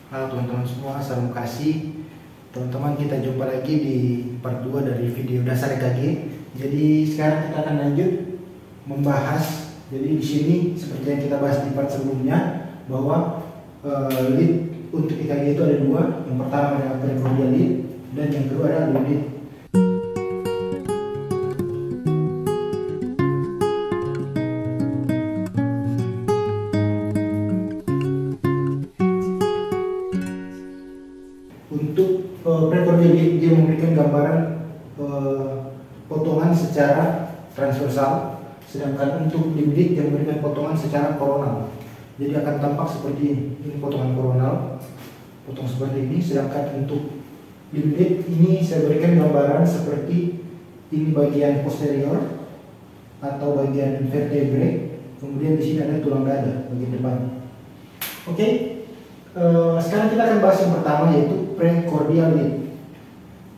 Halo teman-teman semua, salam kasih. Teman-teman, kita jumpa lagi di part 2 dari video dasar EKG. Jadi sekarang kita akan lanjut membahas. Jadi di sini seperti yang kita bahas di part sebelumnya, bahwa lead untuk EKG itu ada dua. Yang pertama adalah precordial lead dan yang kedua adalah loop lead. Untuk precordial lead, dia memberikan gambaran potongan secara transversal, sedangkan untuk loop lead dia memberikan potongan secara koronal. Jadi akan tampak seperti ini. Ini potongan koronal, potong seperti ini. Sedangkan untuk loop lead ini saya berikan gambaran seperti ini, bagian posterior atau bagian vertebrae. Kemudian di sini ada tulang dada bagian depan. Oke. Sekarang kita akan bahas yang pertama, yaitu precordial lead.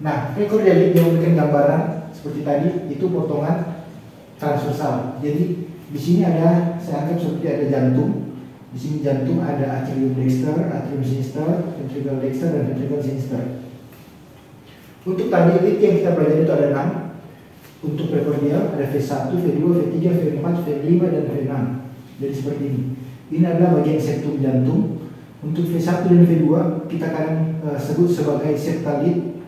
Nah, precordial lead yang memberikan gambaran seperti tadi, itu potongan transversal. Jadi di sini ada, saya anggap seperti ada jantung. Di sini jantung, ada atrium dexter, atrium sinister, ventricle dexter, dan ventricle sinister. Untuk tadi lead yang kita pelajari itu ada 6. Untuk precordial ada V1, V2, V3, V4, V5, dan V6. Jadi seperti ini. Ini adalah bagian septum jantung. Untuk V1 dan V2 kita akan sebut sebagai septal lead,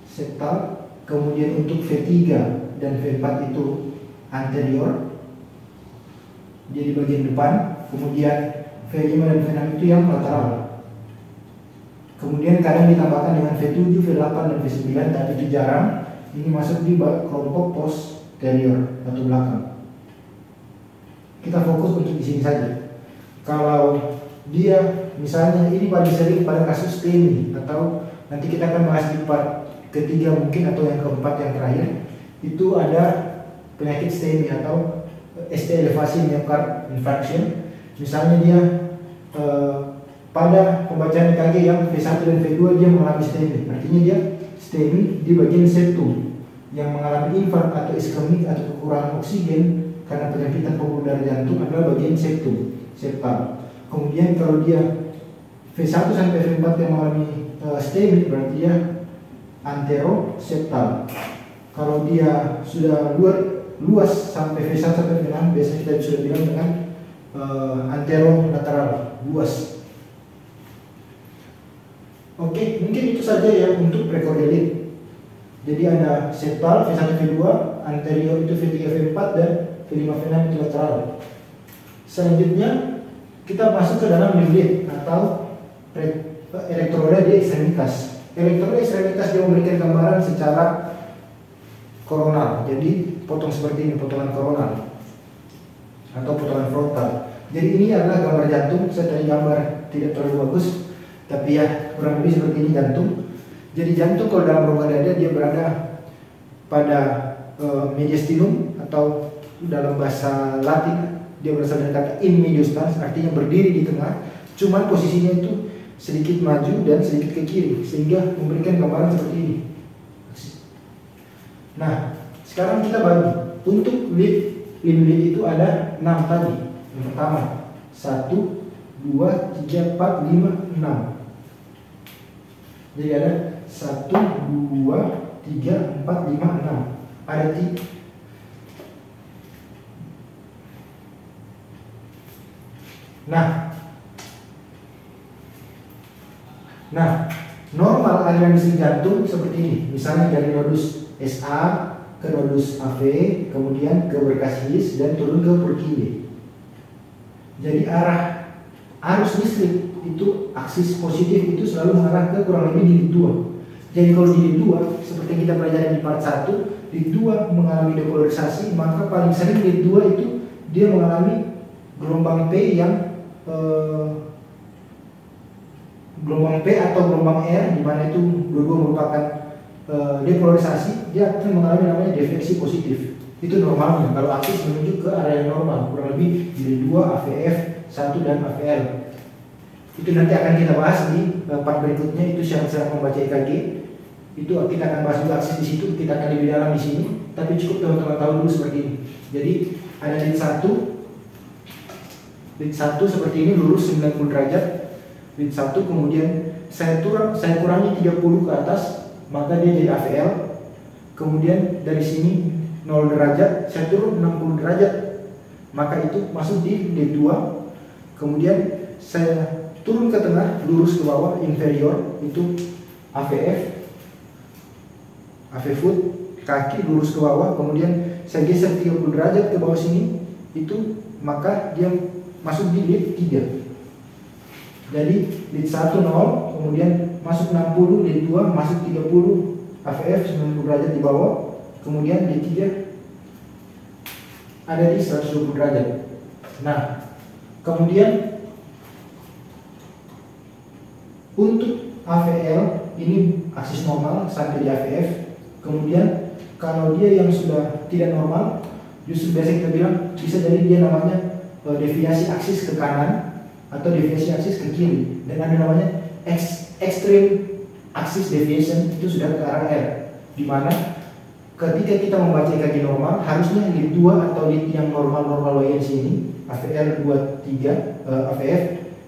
septal. Kemudian untuk V3 dan V4 itu anterior, jadi bagian depan. Kemudian V5 dan V6 itu yang lateral. Kemudian kadang ditambahkan dengan V7, V8 dan V9, tapi itu jarang. Ini masuk di kelompok posterior atau belakang. Kita fokus untuk di sini saja. Kalau dia misalnya ini paling sering pada kasus STEMI, atau nanti kita akan bahas di part ketiga mungkin, atau yang keempat yang terakhir, itu ada penyakit STEMI atau ST elevasi myocard infarction. Misalnya dia pada pembacaan EKG yang V1 dan V2 dia mengalami STEMI, artinya dia STEMI di bagian septum. Yang mengalami infark atau iskemik atau kekurangan oksigen karena penyempitan pembuluh darah jantung adalah bagian septum, septal. Kemudian kalau dia V1 sampai V4 yang mengalami STEMI, berarti dia anteroseptal. Kalau dia sudah luas sampai V1 sampai V6, biasanya kita sudah bilang dengan anterolateral, luas. Oke, mungkin itu saja ya untuk precordial lead. Jadi ada septal, V1, V2, anterior itu V3, V4, dan V5, V6 itu lateral. Selanjutnya kita masuk ke dalam loop lead atau elektroda di ekstremitas. Elektroda ekstremitas dia memberikan gambaran secara koronal. Jadi potong seperti ini, potongan koronal atau potongan frontal. Jadi ini adalah gambar jantung. Saya tadi gambar tidak terlalu bagus, tapi ya kurang lebih seperti ini jantung. Jadi jantung kalau dalam rongga dada dia berada pada mediastinum, atau dalam bahasa Latin dia berasal dari kata in medias stans, artinya berdiri di tengah. Cuman posisinya itu sedikit maju dan sedikit ke kiri, sehingga memberikan gambaran seperti ini. Nah, sekarang kita bagi. Untuk lead itu ada 6 tadi. Yang pertama 1, 2, 3, 4, 5, 6. Jadi ada 1, 2, 3, 4, 5, 6. Ada 3. Nah, normal aliran listrik jantung seperti ini. Misalnya dari nodus SA ke nodus AV, kemudian ke berkas His, dan turun ke Purkinje. Jadi arah arus listrik itu, aksis positif itu selalu mengarah ke kurang lebih di lead 2. Jadi kalau di lead 2, seperti yang kita pelajari di part 1, lead 2 mengalami depolarisasi, maka paling sering lead 2 itu dia mengalami gelombang P yang gelombang P atau gelombang R, di mana itu dua-dua merupakan depolarisasi. Dia akan mengalami namanya defleksi positif. Itu normalnya kalau aksis menuju ke area yang normal, kurang lebih di 2, AVF 1 dan AVL. Itu nanti akan kita bahas di part berikutnya, itu syarat-syarat membaca EKG. Itu kita akan bahas juga aksis di situ, kita akan lebih dalam di sini. Tapi cukup teman-teman tahu dulu seperti ini. Jadi ada lead 1 seperti ini, lurus 90 derajat. lead 1, kemudian saya kurangi 30 ke atas, maka dia jadi AVL. Kemudian dari sini 0 derajat, saya turun 60 derajat, maka itu masuk di lead 2. Kemudian saya turun ke tengah, lurus ke bawah, inferior, itu AVF, AV foot, kaki lurus ke bawah, kemudian saya geser 30 derajat ke bawah sini, itu maka dia masuk di lead 3. Jadi lead 1 0, kemudian masuk 60, lead 2 masuk 30, AVF 90 derajat di bawah, kemudian lead 3 ada di 120 derajat. Nah, kemudian untuk AVL ini aksis normal sampai di AVF. Kemudian kalau dia yang sudah tidak normal, justru biasa kita bilang bisa jadi dia namanya deviasi aksis ke kanan atau deviasi aksis ke kiri, dan ada namanya extreme axis deviation, itu sudah ke arah R, di mana ketika kita membaca EKG normal harusnya lead 2 atau lead yang normal WNC ini AVR 23 AVF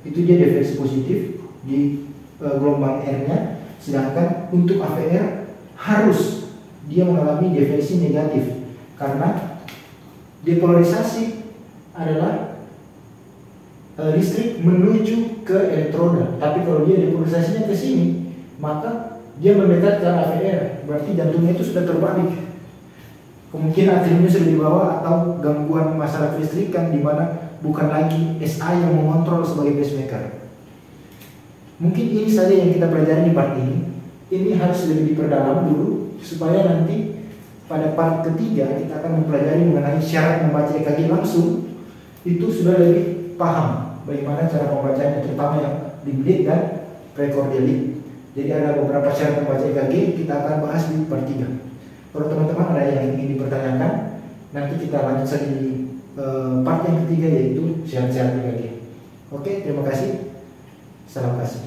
itu dia deviasi positif di gelombang R-nya, sedangkan untuk AVR harus dia mengalami deviasi negatif karena depolarisasi adalah listrik menuju ke elektroda, tapi kalau dia depolarisasinya ke sini, maka dia mendekat ke AVR, berarti jantungnya itu sudah terbalik. Kemungkinan atriumnya sudah di bawah atau gangguan masalah kelistrikan di mana bukan lagi SA yang mengontrol sebagai pacemaker. Mungkin ini saja yang kita pelajari di part ini. Ini harus lebih diperdalam dulu supaya nanti pada part ketiga kita akan mempelajari mengenai syarat membaca EKG langsung. Itu sudah lebih paham bagaimana cara pembacaan, terutama yang lead lead dan precordial lead. Jadi ada beberapa syarat membaca EKG, kita akan bahas di part 3. Kalau teman-teman ada yang ingin dipertanyakan, nanti kita lanjut saja di part yang ketiga, yaitu syarat-syarat EKG. Oke, terima kasih. Salam kasih.